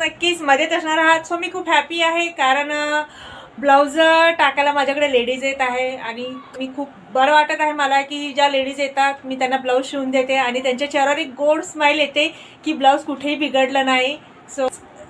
नक्कीच मजेत असणार आहात. सो मी खूप हॅपी आहे कारण ब्लाऊज टाकायला माझ्याकडे लेडीज येत आहे आणि मी खूप बरं वाटत आहे मला की ज्या लेडीज येतात मी त्यांना ब्लाऊज शिवून देते आणि त्यांच्या चेहऱ्यावर एक गोड स्माइल येते की ब्लाऊज कुठेही बिघडलं नाही. सो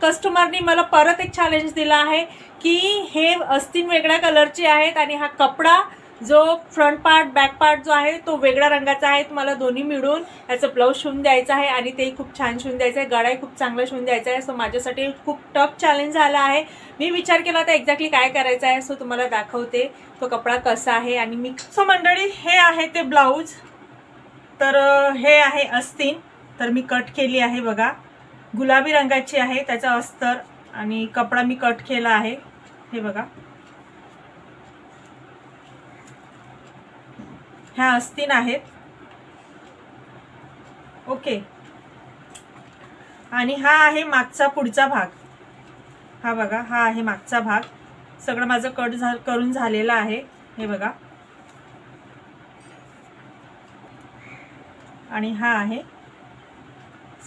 कस्टमरनी मला परत एक चॅलेंज दिला आहे की हे अस्तीन वेगळ्या कलरचे आहेत आणि हा कपडा जो फ्रंट पार्ट बॅक पार्ट जो आहे तो वेगळ्या रंगाचा आहे. तुम्हाला दोन्ही मिळून याचं ब्लाऊज शिवून द्यायचं आहे आणि ते खूप छान शिवून द्यायचं आहे. गळाही खूप चांगला शिवून द्यायचा आहे. सो माझ्यासाठी खूप टफ चॅलेंज झाला आहे. मी विचार केला तर एक्झॅक्टली काय करायचं आहे. सो तुम्हाला दाखवते तो कपडा कसा आहे आणि मी सो मंडळी हे आहे ते ब्लाऊज. तर हे आहे अस्तीन. तर मी कट केली आहे बघा, गुलाबी रंगाची आहे त्याचा अस्तर आणि कपडा मी कट केला आहे. हे बघा ह्या अस्तीन आहेत. ओके, आणि हा आहे मागचा पुढचा भाग. हा बघा, हा आहे मागचा भाग. सगळं माझं कट करून झालेलं आहे. हे बघा, आणि हा आहे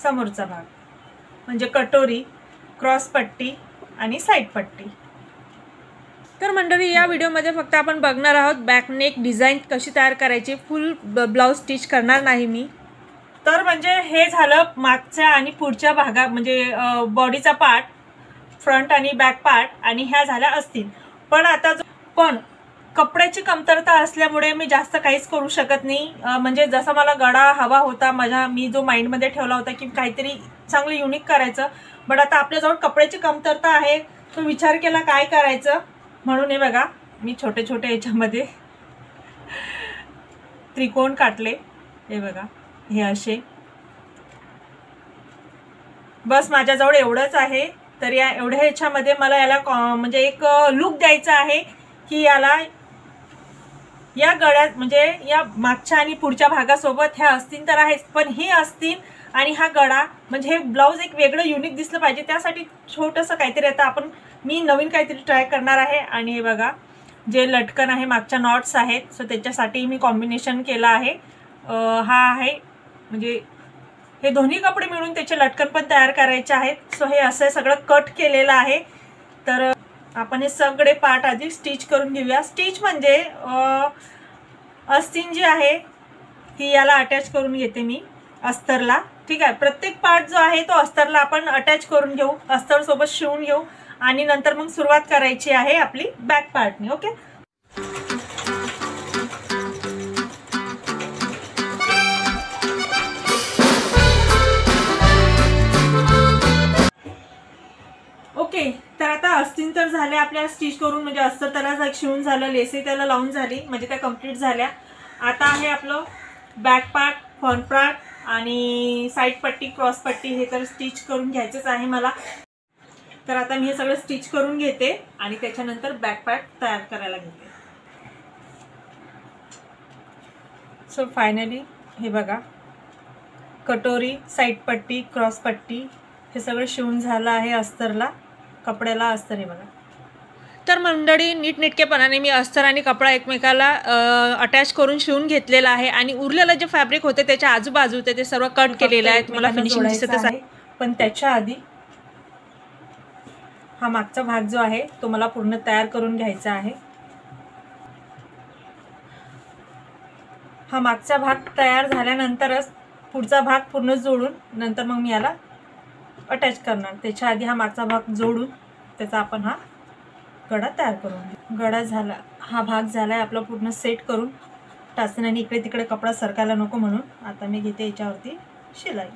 समोरचा भाग म्हणजे कटोरी, क्रॉस पट्टी आणि साईड पट्टी. तर मंडळी या व्हिडिओमध्ये फक्त आपण बघणार आहोत बॅक नेक डिझाईन कशी तयार करायची. फुल ब्लाऊज स्टिच करणार नाही मी. तर म्हणजे हे झालं मागच्या आणि पुढच्या भागा म्हणजे बॉडीचा पार्ट, फ्रंट आणि बॅक पार्ट, आणि ह्या झाल्या अस्तीन. पण आता पण कपड्याची कमतरता असल्यामुळे मी जास्त काहीच करू शकत नाही. म्हणजे जसा मला गळा हवा होता मी जो माइंडमध्ये ठेवला होता की काहीतरी चांगलं युनिक करायचं, बट आता आपल्याजवळ कपड्याची कमतरता आहे. तो विचार केला काय करायचं म्हणून हे बघा मी छोटे छोटे याच्यामध्ये त्रिकोण काढले. हे बघा हे असे. बस माझ्याजवळ एवढंच आहे. तर या एवढ्या ह्याच्यामध्ये मला याला म्हणजे एक लुक द्यायचा आहे की याला या गळ्यात म्हणजे या मागच्या आणि पुढच्या भागासोबत ह्या अस्तीन तर आहेच, पण ही अस्तीन आणि हा गळा म्हणजे हे ब्लाऊज एक वेगळं युनिक दिसलं पाहिजे. त्यासाठी छोटंसं काहीतरी आता मी नवीन काहीतरी ट्राय करणार आहे. आणि हे बघा जे लटकन आहे, मागच्या नॉट्स आहेत, सो त्याच्यासाठी मी कॉम्बिनेशन केलं आहे. हा आहे म्हणजे हे दोन्ही कपडे मिळून त्याचे लटकन पण तयार करायचे आहेत. सो हे असं सगळं कट केलेलं आहे. तर आपण हे सगळे पार्ट आधी स्टिच करून घेऊया. स्टिच म्हणजे अस्तीन जी आहे ती याला अटॅच करून घेते मी अस्तरला. ठीक आहे, प्रत्येक पार्ट जो आहे तो अस्तरला आपण अटॅच करून घेऊ, अस्तर सोबत शिवून घेऊ आणि नंतर मग सुरुवात करायची आहे आपली बॅक पार्टनी. Okay, okay. तर आता अस्तीन तर झाले आपल्या स्टिच करून, म्हणजे अस्तर त्याला शिवून झालं, लेसे त्याला लावून झाली, म्हणजे त्या कम्प्लीट झाल्या. आता आहे आपलं बॅक पार्ट, फ्रंट पार्ट आणि साईड पट्टी, क्रॉस पट्टी हे तर स्टिच करून घ्यायचंच आहे मला. तर आता मी हे सगळं स्टिच करून घेते आणि त्याच्यानंतर बॅक पार्ट तयार करायला घेते. सो फायनली हे बघा कटोरी, साईड पट्टी, क्रॉस पट्टी हे सगळं शिवून झालं आहे अस्तरला, कपड्याला अस्तर. हे बघा. तर मंडळी नीटनेटकेपणाने मी अस्तर आणि कपडा एकमेकाला अटॅच करून शिवून घेतलेला आहे आणि उरलेलं जे फॅब्रिक होते त्याच्या आजूबाजू ते सर्व कट केलेलं आहे. तुम्हाला फिनिशिंग दिसतच आहे. पण त्याच्या आधी हा मागचा भाग जो आहे तो मला पूर्ण तयार करून घ्यायचा आहे. हा मागचा भाग तयार झाल्यानंतरच पुढचा भाग पूर्ण जोडून नंतर मग मी याला अटॅच करणार. त्याच्या आधी हा मागचा भाग जोडून त्याचा आपण हा गळा तयार करून घेऊ. गळा झाला, हा भाग झाला आहे आपला पूर्ण सेट करून. टाचण्याने इकडे तिकडे कपडा सरकायला नको म्हणून आता मी घेते याच्यावरती शिलाई.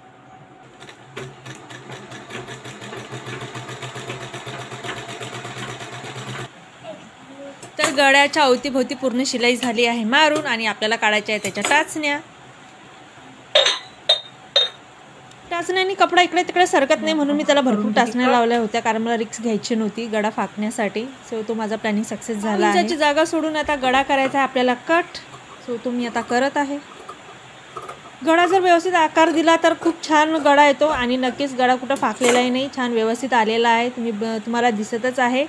तर गळ्याच्या अवतीभोवती पूर्ण शिलाई झाली आहे मारून आणि आपल्याला काढायच्या आहे त्याच्या टाचण्या. टाचण्याने कपडा इकडे तिकडे सरकत नाही म्हणून मी त्याला भरपूर टाचण्या लावल्या होत्या कारण मला रिक्स घ्यायची नव्हती गळा फाकण्यासाठी. सो तो माझा प्लॅनिंग सक्सेस झाला. त्याची जागा सोडून आता गळा करायचा आहे आपल्याला कट. सो तो मी आता करत आहे. गळा जर व्यवस्थित आकार दिला तर खूप छान गळा येतो आणि नक्कीच गळा कुठं फाकलेलाही नाही, छान व्यवस्थित आलेला आहे. तुम्हाला दिसतच आहे.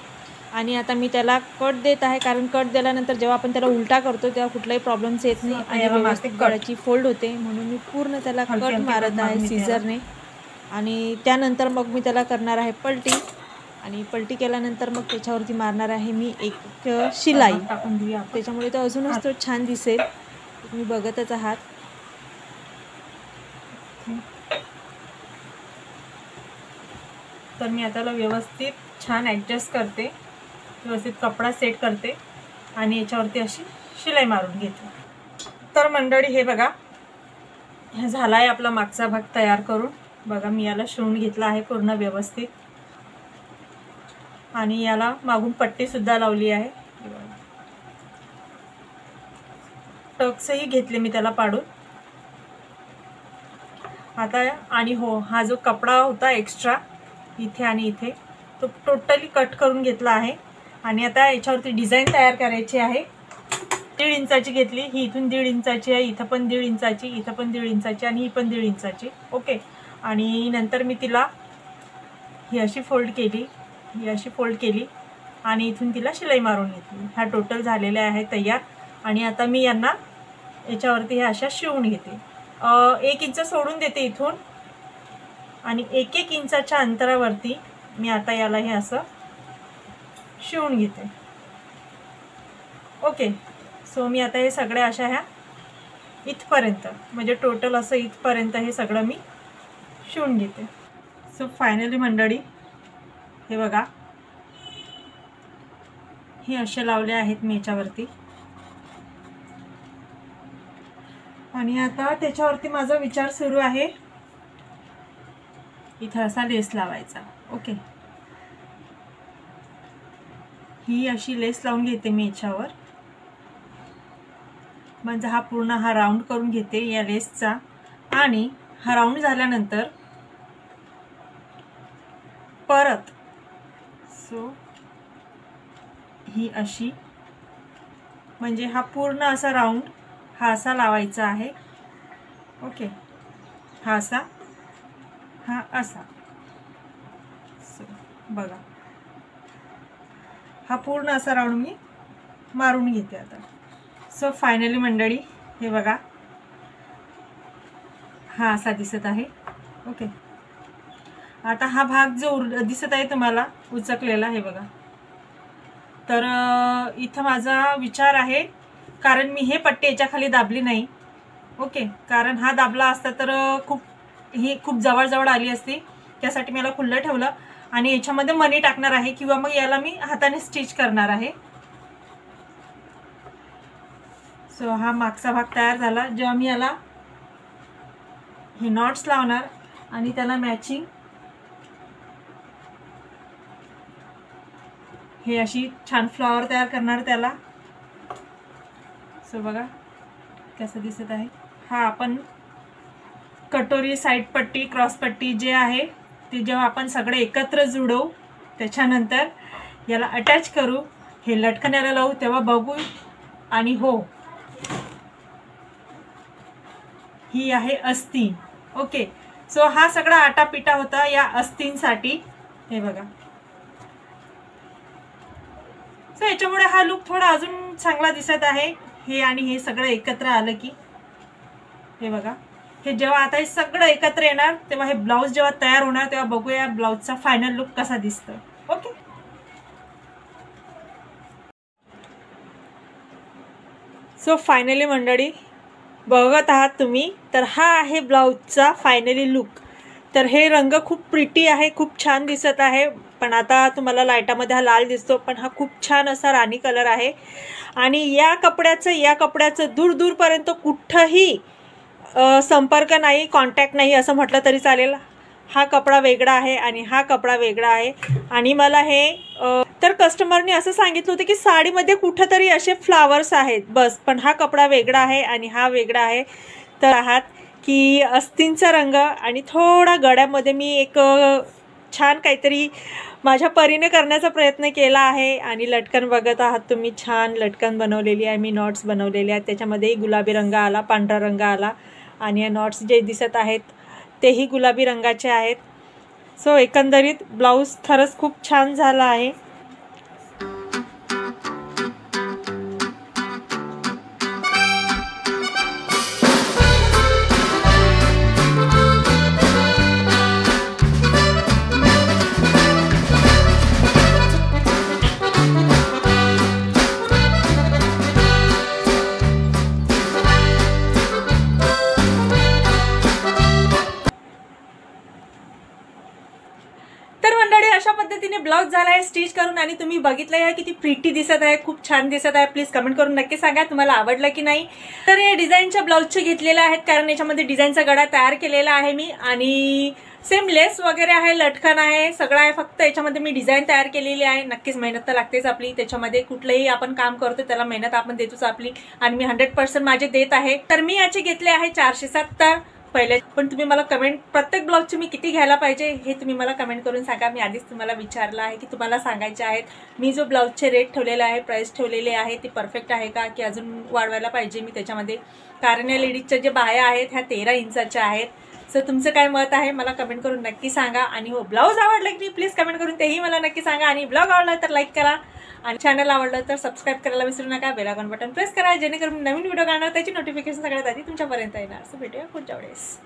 आणि आता मी त्याला कट देत आहे कारण कट दिल्यानंतर जेव्हा आपण त्याला उलटा करतो तेव्हा कुठलाही प्रॉब्लेम्स येत नाही आणि व्यवस्थित गळ्याची फोल्ड होते म्हणून मी पूर्ण त्याला कट मारत आहे सीझरने. आणि त्यानंतर मग मी त्याला करणार आहे पलटी, आणि पलटी केल्यानंतर मग त्याच्यावरती मारणार आहे मी एक शिलाई टाकून देऊया, त्याच्यामुळे तो अजूनच तो छान दिसेल. तुम्ही बघतच आहात. तर मी आता व्यवस्थित छान ॲडजस्ट करते, व्यवस्थित कपडा सेट करते आणि याच्यावरती अशी शिलाई मारून घेते. तर मंडळी हे बघा, हे झाला आहे आपला मागचा भाग तयार करून. बघा मी याला शिवून घेतला आहे पूर्ण व्यवस्थित, आणि याला मागून पट्टीसुद्धा लावली आहे. टक्सही घेतले मी त्याला पाडून आता. आणि हो, हा जो कपडा होता एक्स्ट्रा इथे आणि इथे, तो टोटली कट करून घेतला आहे. आणि आता याच्यावरती डिझाईन तयार करायची आहे. 1.5 इंचाची घेतली, ही इथून 1.5 इंचाची आहे, इथं पण 1.5 इंचाची, इथं पण 1.5 इंचाची, आणि ही पण 1.5 इंचाची. ओके. आणि नंतर मी तिला ही अशी फोल्ड केली, ही अशी फोल्ड केली, आणि इथून तिला शिलाई मारून घेतली. ह्या टोटल झालेल्या आहे तयार. आणि आता मी यांना याच्यावरती हे अशा शिवून घेते. 1 इंच सोडून देते इथून, आणि 1-1 इंचाच्या अंतरावरती मी आता याला हे असं शिवून घेते. ओके. सो मी आता हे सगळे अशा ह्या इथपर्यंत, म्हणजे टोटल असं इथपर्यंत हे सगळं मी शिवून घेते. सो फायनली मंडळी हे बघा, हे असे लावले आहेत मी याच्यावरती. आणि आता त्याच्यावरती माझा विचार सुरू आहे, इथं असा लेस लावायचा. ओके. ही अशी लेस लावून घेते मी याच्यावर, म्हणजे हा पूर्ण हा राऊंड करून घेते या लेसचा. आणि हा राऊंड झाल्यानंतर परत सो ही अशी, म्हणजे हा पूर्ण असा राऊंड हा असा लावायचा आहे. ओके. हा असा, हा असा. सो बघा, हा पूर्ण असा राऊंड मी मारून घेते आता. सो फायनली मंडळी हे बघा, हा असा दिसत आहे. ओके. आता हा भाग जो दिसत आहे तुम्हाला उचकलेला, हे बघा. तर इथं माझा विचार आहे, कारण मी हे पट्टी याच्या खाली दाबली नाही. ओके. कारण हा दाबला असता तर ही खूप जवळजवळ आली असती, त्यासाठी मी याला खुल्लं ठेवलं. आणि याच्यामध्ये मणी टाकणार आहे, किंवा मग याला मी हाताने स्टिच करणार आहे. सो हा मागचा भाग तयार झाला. जेव्हा मी याला हे नॉट्स लावणार आणि त्याला मॅचिंग हे अशी छान फ्लॉवर तयार करणार त्याला. सो बघा कसं दिसत आहे. हा आपण कटोरी, साईड पट्टी, क्रॉस पट्टी जे आहे ते जेव्हा आपण सगळे एकत्र जुडवू, त्याच्यानंतर याला अटॅच करू, हे लटकन याला लावू, तेव्हा बघू. आणि हो, ही आहे अस्तीन. ओके. सो हा सगळा आटापिटा होता या अस्तींसाठी. हे बघा. सो याच्यामुळे हा लुक थोडा अजून चांगला दिसत आहे. हे आणि हे सगळं एकत्र आलं की, हे बघा, हे जेव्हा आता हे सगळं एकत्र येणार तेव्हा हे ब्लाऊज जेव्हा तयार होणार तेव्हा बघूया ब्लाऊजचा फायनल लुक कसा दिसतो. ओके. सो फायनली मंडळी बघत आहात तुम्ही, तर हा आहे ब्लाऊजचा फायनली लुक. तर हे रंग खूप प्रिटी आहे, खूप छान दिसत आहे. पण आता तुम्हाला लाईटामध्ये हा लाल दिसतो, पण हा खूप छान असा राणी कलर आहे. आणि या कपड्याचं दूरपर्यंत कुठंही संपर्क नाही, कॉन्टॅक्ट नाही असं म्हटलं तरी चालेल. हा कपडा वेगळा आहे आणि हा कपडा वेगळा आहे. आणि मला हे तर कस्टमरने असं सांगितलं होतं की साडीमध्ये कुठंतरी असे फ्लावर्स आहेत बस, पण हा कपडा वेगळा आहे आणि हा वेगळा आहे. तर आहात की अस्तींचा रंग आणि थोडा गळ्यामध्ये मी एक छान काहीतरी माझ्या परीने करण्याचा प्रयत्न केला आहे. आणि लटकन बघत आहात तुम्ही, छान लटकन बनवलेली आहे मी, नॉट्स बनवलेले आहेत. त्याच्यामध्येही गुलाबी रंग आला, पांढरा रंग आला, आणि या नॉट्स जे दिसत आहेत तेही गुलाबी रंगाचे आहेत. सो एकंदरीत ब्लाऊज खरंच खूप छान झाला आहे. तर मंडळी अशा पद्धतीने ब्लाउज झाला आहे स्टिच करून आणि तुम्ही बघितलं आहे किती प्रिटी दिसत आहे, खूप छान दिसत आहे. प्लीज कमेंट करून नक्की सांगा तुम्हाला आवडलं की नाही. तर हे डिझाईनच्या ब्लाउजचे घेतलेले आहेत कारण याच्यामध्ये डिझाईनचा गळा तयार केलेला आहे मी आणि सेम लेस वगैरे आहे, लटकन आहे, सगळं आहे. फक्त याच्यामध्ये मी डिझाईन तयार केलेली आहे. नक्कीच मेहनत तर लागतेच आपली त्याच्यामध्ये. कुठलंही आपण काम करतो त्याला मेहनत आपण देतोच आपली आणि मी 100% माझे देत आहे. तर मी याचे घेतले आहे 470 पहिले. पण तुम्ही मला कमेंट प्रत्येक ब्लाउजची मी किती घ्यायला पाहिजे हे तुम्ही मला कमेंट करून सांगा. मी आधीच तुम्हाला विचारलं आहे की तुम्हाला सांगायचे आहेत. मी जो ब्लाउजचे रेट ठेवलेला आहे, प्राइस ठेवलेले आहे ते परफेक्ट आहे का की अजून वाढवायला पाहिजे मी त्याच्यामध्ये. कारण या लेडीजच्या जे बाह्या आहेत ह्या 13 इंचाच्या आहेत. सो तुमचं काय मत आहे मला कमेंट करून नक्की सांगा. आणि हो ब्लाउज आवडला की प्लीज कमेंट करून तेही मला नक्की सांगा. आणि ब्लॉग आवडला तर लाईक करा आणि चॅनल आवडलं तर सबस्क्राईब करायला विसरू नका. बेल आयकॉन बटन प्रेस करा जेणेकरून नवीन व्हिडिओ काढणार त्याची नोटिफिकेशन सगळ्यात आधी तुमच्यापर्यंत येणार. सो भेटूया पुढच्या वेळेस.